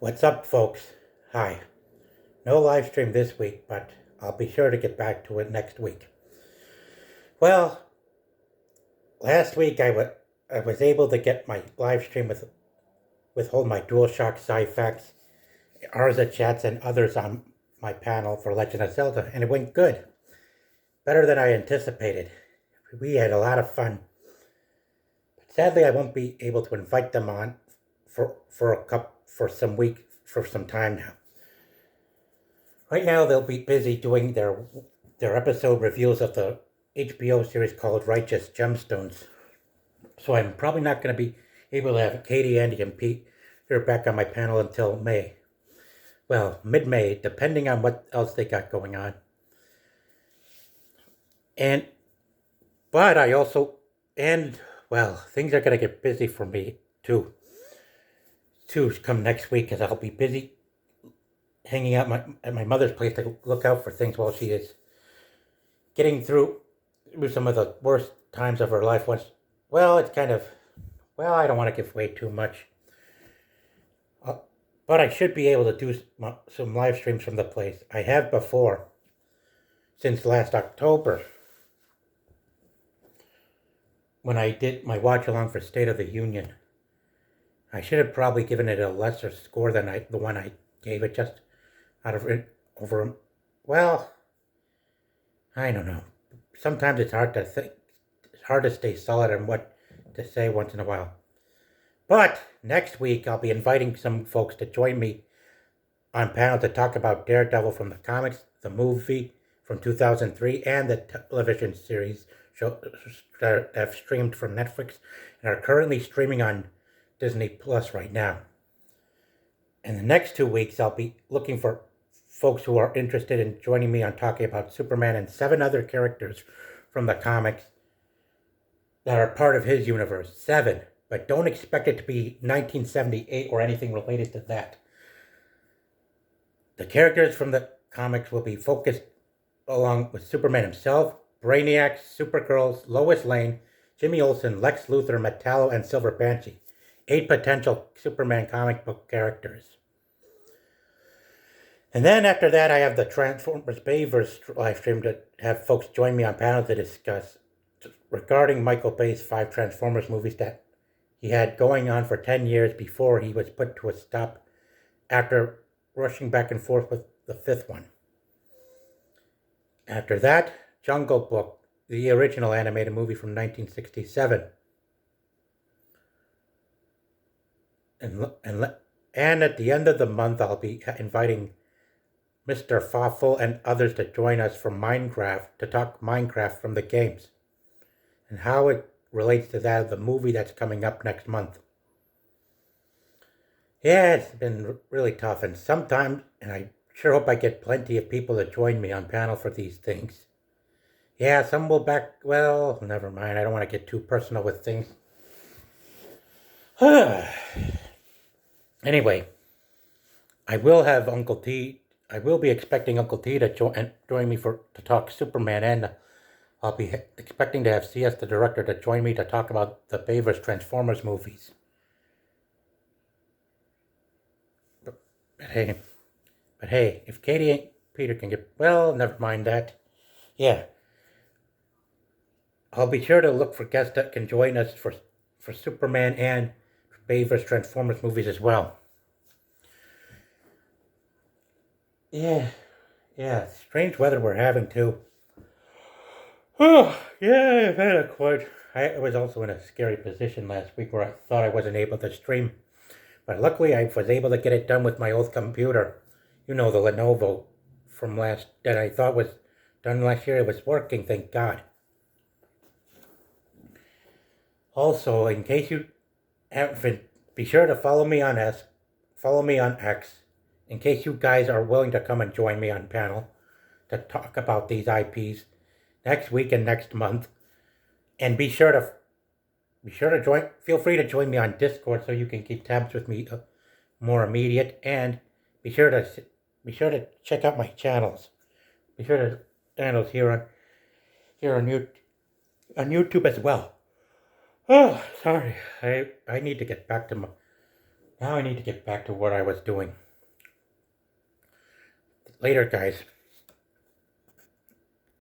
What's up, folks? Hi. No live stream this week, but I'll be sure to get back to it next week. Well, last week I was able to get my live stream with all my DualShock Sci-Fax, Arza chats, and others on my panel for Legend of Zelda, and it went good. Better than I anticipated. We had a lot of fun. But sadly, I won't be able to invite them on for some time now. Right now, they'll be busy doing their episode reviews of the HBO series called Righteous Gemstones. So I'm probably not going to be able to have Katie, Andy, and Pete here back on my panel until May. Well, mid-May, depending on what else they got going on. But I also, things are going to get busy for me too. To come next week, because I'll be busy hanging out at my mother's place to look out for things while she is getting through some of the worst times of her life. I don't want to give away too much. But I should be able to do some live streams from the place. I have before, since last October, when I did my watch along for State of the Union. I should have probably given it a lesser score than the one I gave it, just out of it over. Well, I don't know. Sometimes it's hard to think. It's hard to stay solid on what to say once in a while. But next week I'll be inviting some folks to join me on panel to talk about Daredevil from the comics, the movie from 2003, and the television series that have streamed from Netflix and are currently streaming on Disney Plus right now. In the next 2 weeks, I'll be looking for folks who are interested in joining me on talking about Superman and 7 other characters from the comics that are part of his universe. 7, but don't expect it to be 1978 or anything related to that. The characters from the comics will be focused along with Superman himself, Brainiac, Supergirl, Lois Lane, Jimmy Olsen, Lex Luthor, Metallo, and Silver Banshee. 8 potential Superman comic book characters. And then after that, I have the Transformers Bayverse live stream to have folks join me on panel to discuss regarding Michael Bay's 5 Transformers movies that he had going on for 10 years before he was put to a stop after rushing back and forth with the 5th one. After that, Jungle Book, the original animated movie from 1967. And at the end of the month, I'll be inviting Mr. Fawful and others to join us from Minecraft to talk Minecraft from the games and how it relates to that of the movie that's coming up next month. Yeah, it's been really tough, and I sure hope I get plenty of people to join me on panel for these things. Yeah, some will never mind. I don't want to get too personal with things. Anyway, I will be expecting Uncle T to join me to talk Superman, and I'll be expecting to have CS, the director, to join me to talk about the Bayverse Transformers movies. But hey, if Katie and Peter can never mind that. Yeah. I'll be sure to look for guests that can join us for Superman and Bayverse Transformers movies as well. Yeah, strange weather we're having too. Oh, yeah, I was also in a scary position last week where I thought I wasn't able to stream. But luckily I was able to get it done with my old computer. You know, the Lenovo that I thought was done last year. It was working, thank God. Also, in case you haven't, be sure to follow me on X, in case you guys are willing to come and join me on panel to talk about these IPs next week and next month. And be sure to join. Feel free to join me on Discord so you can keep tabs with me more immediate. And be sure to check out my channels. Be sure to channels here on YouTube as well. Oh, sorry. I need to get back to Now I need to get back to what I was doing. Later, guys.